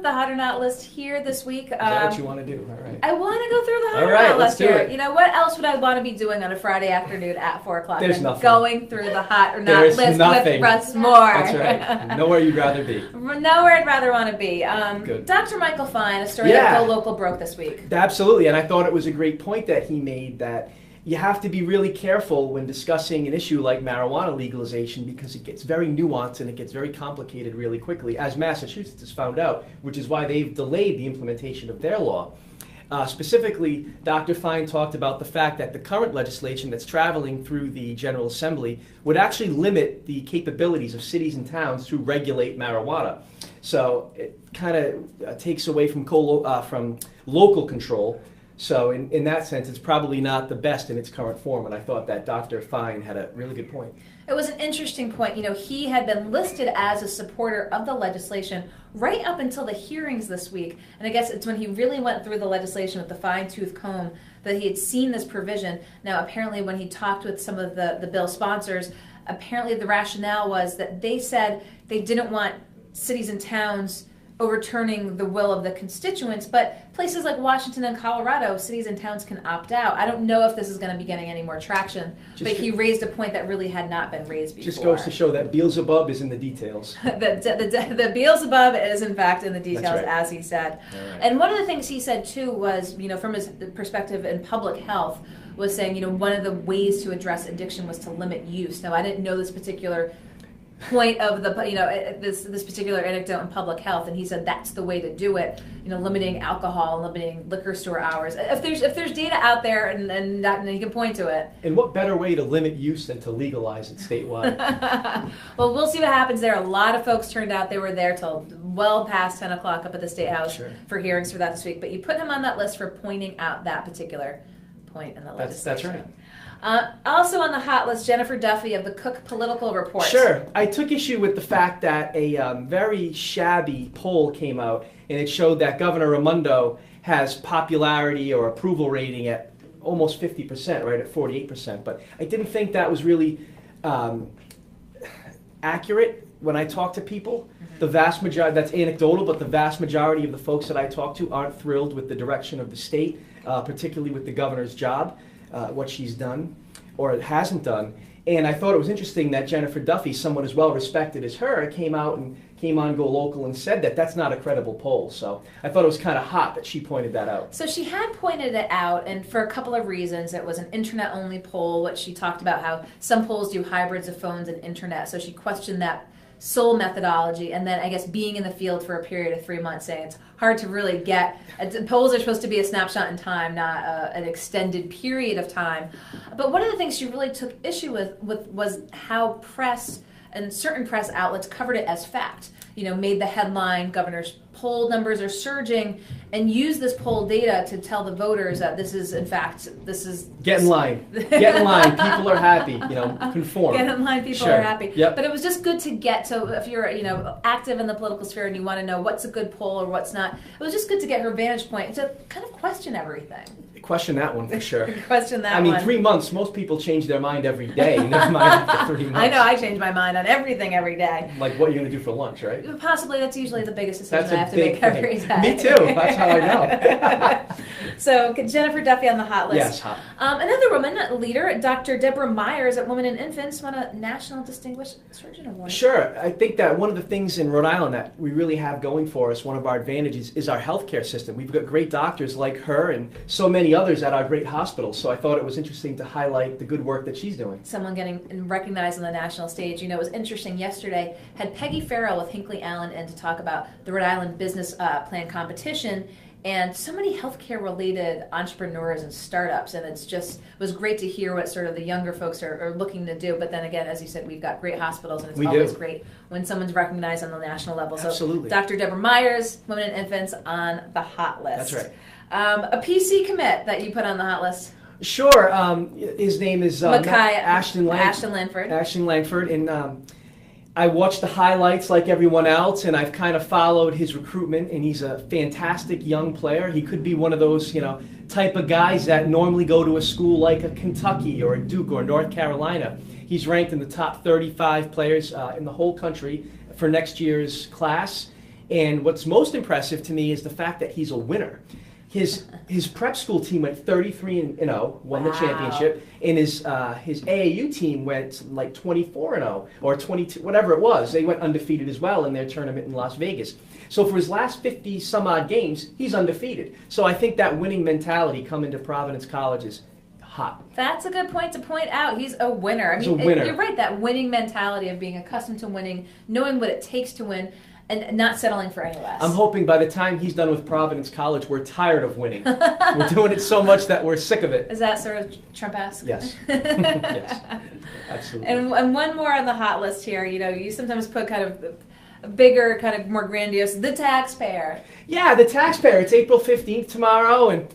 the hot or not list here this week. Is that what you want to do? All right. I want to go through the hot All or right, not let's list do here. it. You know, what else would I want to be doing on a Friday afternoon at 4 o'clock? There's than nothing. Going through the hot or not There's list nothing. with Russ Moore. That's right. Nowhere you'd rather be. Nowhere I'd rather want to be. Good. Dr. Michael Fine, a story that Go Local broke this week. Absolutely, and I thought it was a great point that he made, that you have to be really careful when discussing an issue like marijuana legalization, because it gets very nuanced and it gets very complicated really quickly, as Massachusetts has found out, which is why they've delayed the implementation of their law. Specifically, Dr. Fine talked about the fact that the current legislation that's traveling through the General Assembly would actually limit the capabilities of cities and towns to regulate marijuana. So it kind of takes away from local control. So in that sense, it's probably not the best in its current form, and I thought that Dr. Fine had a really good point. It was an interesting point. You know, he had been listed as a supporter of the legislation right up until the hearings this week, and I guess it's when he really went through the legislation with the fine-tooth comb that he had seen this provision. Now, apparently when he talked with some of the bill sponsors, apparently the rationale was that they said they didn't want cities and towns overturning the will of the constituents, but places like Washington and Colorado, cities and towns can opt out. I don't know if this is going to be getting any more traction, but he raised a point that really had not been raised before. Just goes to show that Beelzebub is in the details. the Beelzebub is in fact in the details, right. as he said. Right. And one of the things he said too was, you know, from his perspective in public health, was saying, you know, one of the ways to address addiction was to limit use. Now, I didn't know this particular point of the, you know, this particular anecdote in public health, and he said that's the way to do it. You know, limiting alcohol, limiting liquor store hours. If there's data out there and you can point to it. And what better way to limit use than to legalize it statewide? Well, we'll see what happens there. A lot of folks turned out. They were there till well past 10 o'clock up at the State House for hearings for that this week. But you put him on that list for pointing out that particular point in the legislation. That's right. Also on the hot list, Jennifer Duffy of the Cook Political Report. Sure. I took issue with the fact that a very shabby poll came out, and it showed that Governor Raimondo has popularity or approval rating at almost 50%, right, at 48%. But I didn't think that was really accurate when I talk to people. The vast majority, that's anecdotal, but the vast majority of the folks that I talk to aren't thrilled with the direction of the state, particularly with the governor's job. What she's done or hasn't done. And I thought it was interesting that Jennifer Duffy, someone as well respected as her, came out and came on Go Local and said that that's not a credible poll. So I thought it was kind of hot that she pointed that out. So she had pointed it out, and for a couple of reasons. It was an internet-only poll, which she talked about how some polls do hybrids of phones and internet. So she questioned that sole methodology, and then I guess being in the field for a period of 3 months, saying it's hard to really get. Polls are supposed to be a snapshot in time, not an extended period of time. But one of the things she really took issue with was how press and certain press outlets covered it as fact. You know, made the headline, governor's poll numbers are surging, and use this poll data to tell the voters that this is, in fact, Get in line. Get in line. People are happy. You know, conform. Get in line. People are happy. Yep. But it was just good to get to, if you're, you know, active in the political sphere and you want to know what's a good poll or what's not, it was just good to get her vantage point to kind of question everything. Question that one for sure. Question that one. I mean, 3 months, most people change their mind every day. Never mind after 3 months. I know, I change my mind on everything every day. Like what you're going to do for lunch, right? Possibly, that's usually the biggest decision That's I have to make thing. every day. Me too. That's how I know. So, Jennifer Duffy on the hot list. Yes, hot. Another woman leader, Dr. Deborah Myers at Women and Infants, won a National Distinguished Surgeon Award. Sure. I think that one of the things in Rhode Island that we really have going for us, one of our advantages, is our healthcare system. We've got great doctors like her and so many others at our great hospitals. So I thought it was interesting to highlight the good work that she's doing. Someone getting recognized on the national stage. You know, it was interesting. Yesterday, had Peggy Farrell with Hinckley Allen in to talk about the Rhode Island Business Plan competition. And so many healthcare-related entrepreneurs and startups, and it was great to hear what sort of the younger folks are looking to do. But then again, as you said, we've got great hospitals, and it's always great when someone's recognized on the national level. Absolutely. So Dr. Deborah Myers, Women and Infants, on the hot list. That's right. A PC commit that you put on the hot list. Sure. His name is Ashton Lanford. Ashton Langford, and I watched the highlights like everyone else, and I've kind of followed his recruitment, and he's a fantastic young player. He could be one of those, type of guys that normally go to a school like a Kentucky or a Duke or North Carolina. He's ranked in the top 35 players in the whole country for next year's class, And what's most impressive to me is the fact that he's a winner. His prep school team went 33-0, won the championship, and his AAU team went like 24-0 or 22, whatever it was. They went undefeated as well in their tournament in Las Vegas. So for his last 50 some odd games, he's undefeated. So I think that winning mentality coming to Providence College is hot. That's a good point to point out. He's a winner. He's a winner. You're right. That winning mentality of being accustomed to winning, knowing what it takes to win, and not settling for any less. I'm hoping by the time he's done with Providence College, we're tired of winning. We're doing it so much that we're sick of it. Is that sort of Trump-esque? Yes. Yes. Absolutely. And one more on the hot list here. You sometimes put kind of a bigger, kind of more grandiose, the taxpayer. Yeah, the taxpayer. It's April 15th tomorrow, and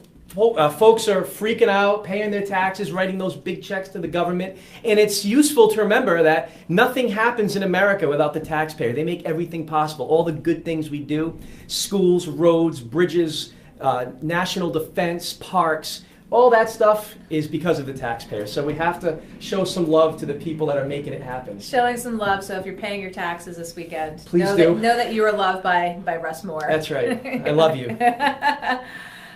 folks are freaking out, paying their taxes, writing those big checks to the government. And it's useful to remember that nothing happens in America without the taxpayer. They make everything possible. All the good things we do, schools, roads, bridges, national defense, parks, all that stuff is because of the taxpayer. So we have to show some love to the people that are making it happen. Showing some love. So if you're paying your taxes this weekend, please know that you are loved by Russ Moore. That's right. I love you.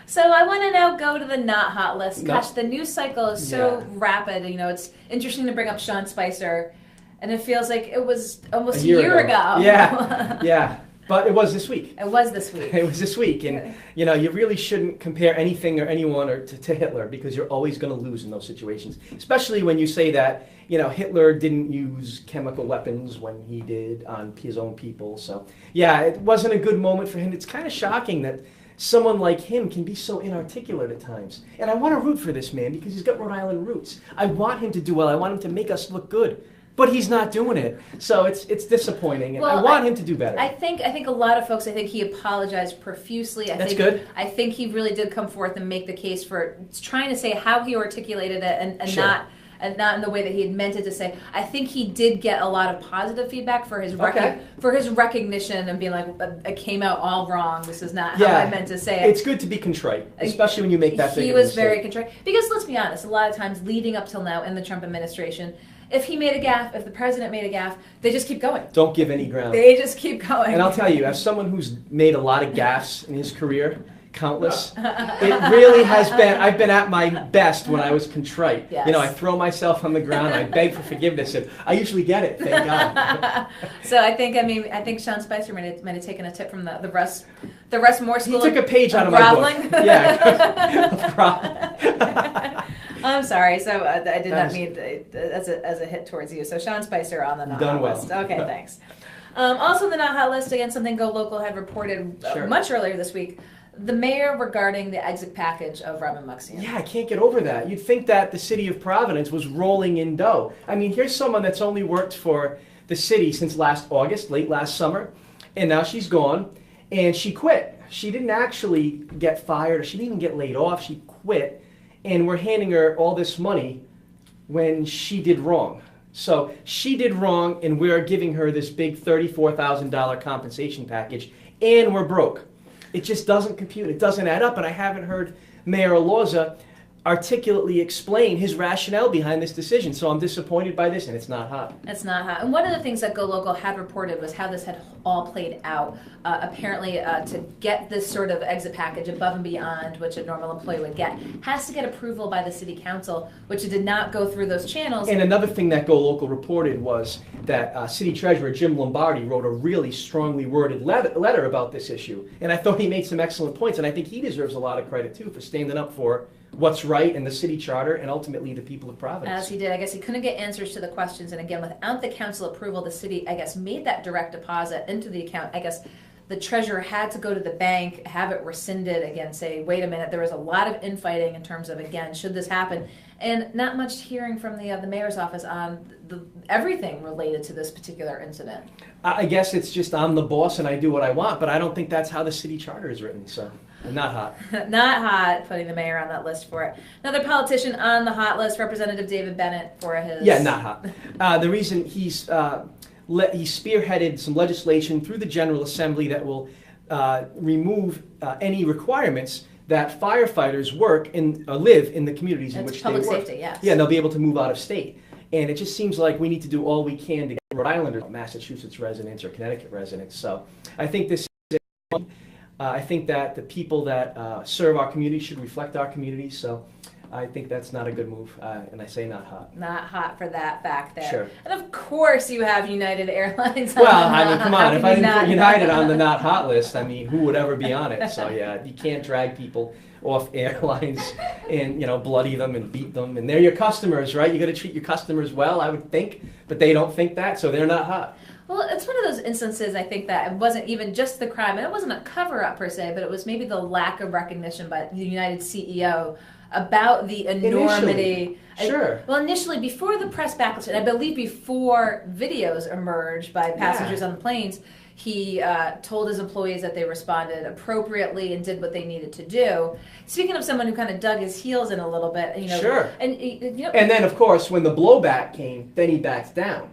So I want to now go to the not hot list. Gosh, the news cycle is so rapid. It's interesting to bring up Sean Spicer, and it feels like it was almost a year ago. Yeah, yeah. But it was this week. It was this week. It was this week. And, you really shouldn't compare anything or anyone to Hitler, because you're always going to lose in those situations, especially when you say that, Hitler didn't use chemical weapons when he did on his own people. So, yeah, it wasn't a good moment for him. It's kind of shocking that someone like him can be so inarticulate at times. And I want to root for this man because he's got Rhode Island roots. I want him to do well. I want him to make us look good. But he's not doing it. So it's disappointing. And I want him to do better. I think a lot of folks, he apologized profusely. That's good. I think he really did come forth and make the case for trying to say how he articulated it and sure. not in the way that he had meant it to say. I think he did get a lot of positive feedback for his recognition and being like, I came out all wrong. This is not how I meant to say it. It's good to be contrite, especially when you make that big He was very contrite. Because let's be honest, a lot of times leading up till now in the Trump administration, if he made a gaffe, if the president made a gaffe, they just keep going. Don't give any ground. They just keep going. And I'll tell you, as someone who's made a lot of gaffes in his career, countless, it really has been, I've been at my best when I was contrite. Yes. I throw myself on the ground, I beg for forgiveness, and I usually get it, thank God. So I think Sean Spicer might have taken a tip from the Russ Moore school. He took a page out of my book. Yeah. I'm sorry. So I did not mean as a hit towards you. So Sean Spicer on the not hot list. Okay, thanks. Also, the not hot list, again, something Go Local had reported much earlier this week. The mayor regarding the exit package of Robin Muxian. Yeah, I can't get over that. You'd think that the city of Providence was rolling in dough. I mean, here's someone that's only worked for the city since last August, late last summer, and now she's gone, and she quit. She didn't actually get fired, or she didn't even get laid off. She quit, and we're handing her all this money when she did wrong. So she did wrong, and we're giving her this big $34,000 compensation package, and we're broke. It just doesn't compute. It doesn't add up, and I haven't heard Mayor Alorza articulately explain his rationale behind this decision. So I'm disappointed by this, and it's not hot. It's not hot. And one of the things that Go Local had reported was how this had all played out. Apparently, to get this sort of exit package above and beyond which a normal employee would get, has to get approval by the city council, which it did not go through those channels. And another thing that Go Local reported was that City Treasurer Jim Lombardi wrote a really strongly worded letter about this issue. And I thought he made some excellent points, and I think he deserves a lot of credit, too, for standing up for what's right in the city charter and ultimately the people of Providence. As he did. I guess he couldn't get answers to the questions. And again, without the council approval, the city, I guess, made that direct deposit into the account. I guess the treasurer had to go to the bank, have it rescinded, again, say, wait a minute, there was a lot of infighting in terms of, again, should this happen? And not much hearing from the mayor's office on everything related to this particular incident. I guess it's just I'm the boss and I do what I want, but I don't think that's how the city charter is written, so not hot. Not hot, putting the mayor on that list for it. Another politician on the hot list, Representative David Bennett, for his... Yeah, not hot. The reason he spearheaded some legislation through the General Assembly that will remove any requirements that firefighters live in the communities in which they work. It's public safety, yes. Yeah, and they'll be able to move out of state. And it just seems like we need to do all we can to get Rhode Islanders, Massachusetts residents, or Connecticut residents. So I think this is I think that the people that serve our community should reflect our community, so I think that's not a good move, and I say not hot. Not hot for that fact there. Sure. And of course you have United Airlines. Well, I mean, come on, if I didn't put United on the not hot list, I mean, who would ever be on it? So yeah, you can't drag people off airlines and, bloody them and beat them, and they're your customers, right? You got to treat your customers well, I would think, but they don't think that, so they're not hot. Well, it's one of those instances, I think, that it wasn't even just the crime, and it wasn't a cover-up per se, but it was maybe the lack of recognition by the United CEO about the enormity. Sure. Well, initially, before the press backlash, and I believe before videos emerged by passengers on the planes, he told his employees that they responded appropriately and did what they needed to do. Speaking of someone who kind of dug his heels in a little bit, Sure. And then, of course, when the blowback came, then he backed down.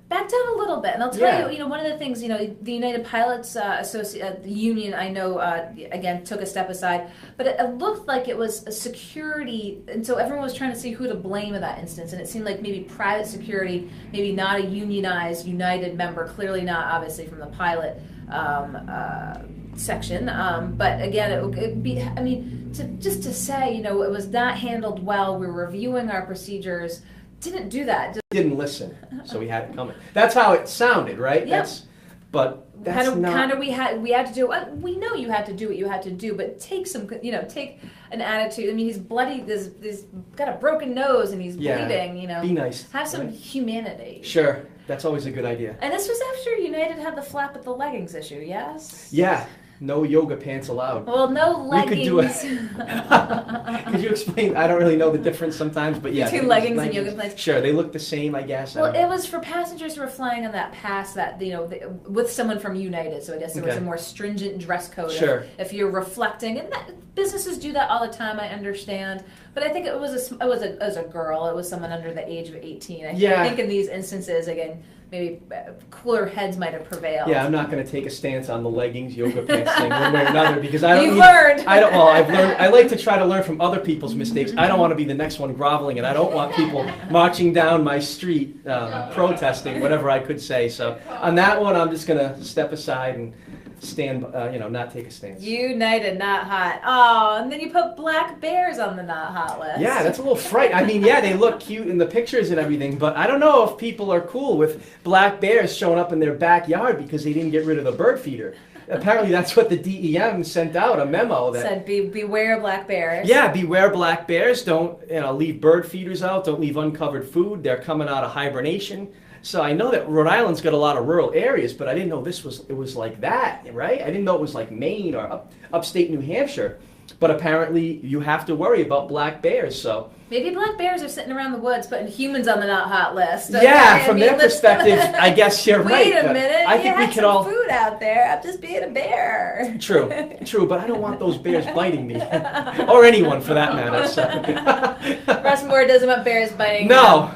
Back down a little bit, and I'll tell you, one of the things, the United Pilots the union, I know, again, took a step aside, but it looked like it was a security, and so everyone was trying to see who to blame in that instance, and it seemed like maybe private security, maybe not a unionized United member, clearly not, obviously, from the pilot section, but again, it would be, just to say, it was not handled well, we're reviewing our procedures, didn't do that. Didn't listen, so we had it coming. That's how it sounded, right? Yep. But that's not. We had to do. We know you had to do what you had to do, but take some, take an attitude. I mean, he's bloody. He's got a broken nose and he's bleeding. Be nice. Have some humanity. Sure, that's always a good idea. And this was after United had the flap at the leggings issue. Yes. Yeah. No yoga pants allowed. Well, no leggings. We could do it. Could you explain? I don't really know the difference sometimes, but yeah. Between leggings and yoga pants. Sure, they look the same, I guess. Well, it was for passengers who were flying on that pass that, with someone from United, so I guess there was a more stringent dress code. Sure. If you're reflecting, and businesses do that all the time, I understand. But I think it was a girl. It was someone under the age of 18. I think in these instances, again, maybe cooler heads might have prevailed. Yeah, I'm not going to take a stance on the leggings, yoga pants thing one way or another because I don't. You've learned. I've learned. I like to try to learn from other people's mistakes. I don't want to be the next one groveling, and I don't want people marching down my street protesting, whatever I could say. So on that one, I'm just going to step aside and stand, not take a stance. United, not hot. Oh, and then you put black bears on the not hot list. Yeah, that's a little fright. I mean, they look cute in the pictures and everything, but I don't know if people are cool with black bears showing up in their backyard because they didn't get rid of the bird feeder. Apparently, that's what the DEM sent out, a memo that said, beware black bears. Yeah, beware black bears. Don't leave bird feeders out. Don't leave uncovered food. They're coming out of hibernation. So I know that Rhode Island's got a lot of rural areas, but I didn't know it was like that, right? I didn't know it was like Maine or upstate New Hampshire. But apparently you have to worry about black bears, so. Maybe black bears are sitting around the woods putting humans on the not hot list. Okay? Yeah, from their perspective, I guess you're right. Wait a minute, I think we could all food out there. I'm just being a bear. True, but I don't want those bears biting me, or anyone for that matter. So. Russ Moore doesn't want bears biting. No,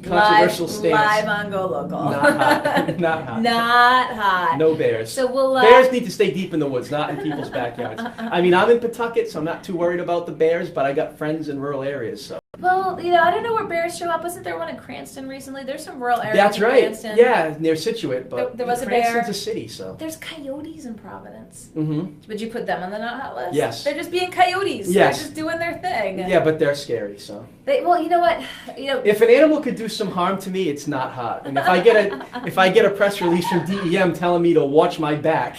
controversial stance. Live on Go Local. Not hot. Not hot. Not hot. No bears. So we'll. Bears need to stay deep in the woods, not in people's backyards. I mean, I'm in Pawtucket, so I'm not too worried about the bears, but I got friends in rural areas, so. Well, I don't know where bears show up. Wasn't there one in Cranston recently? There's some rural areas That's in right. Cranston. Yeah, near Situate, but there was a Cranston's bear. a city, so. There's coyotes in Providence. Mm-hmm. Would you put them on the not hot list? Yes. They're just being coyotes. Yes. They're just doing their thing. Yeah, but they're scary, so. Well, you know what? If an animal could do some harm to me, it's not hot. And if I get a press release from DEM telling me to watch my back,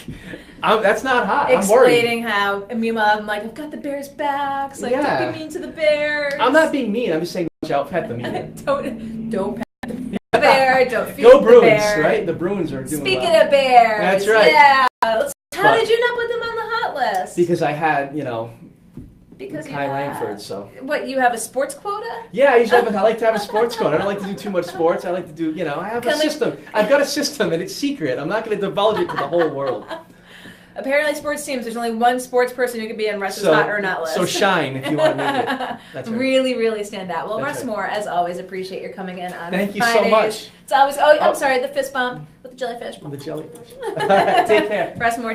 that's not hot. Explaining how, I'm like, I've got the bear's backs. Like, don't be mean to the bears. I'm not being mean. I'm just saying, watch out, pet them either. don't pet the bear. Don't feed Go the Bruins, bear. right? The Bruins are doing Speaking well. of bears. That's right. Yeah. How did you not put them on the hot list? Because I had, Because Kai Langford, so. What, you have a sports quota? Yeah, I like to have a sports quota. I don't like to do too much sports. I like to do, I have a system. I've got a system, and it's secret. I'm not going to divulge it to the whole world. Apparently, sports teams, there's only one sports person who can be on Russ's hot or not list. So shine if you want to make it. That's right. Really, really stand out. Well, That's Russ right. Moore, as always, appreciate your coming in on Thank you Fridays. so much. It's always, I'm sorry, the fist bump with the jellyfish. The jellyfish. Take care. Russ Moore.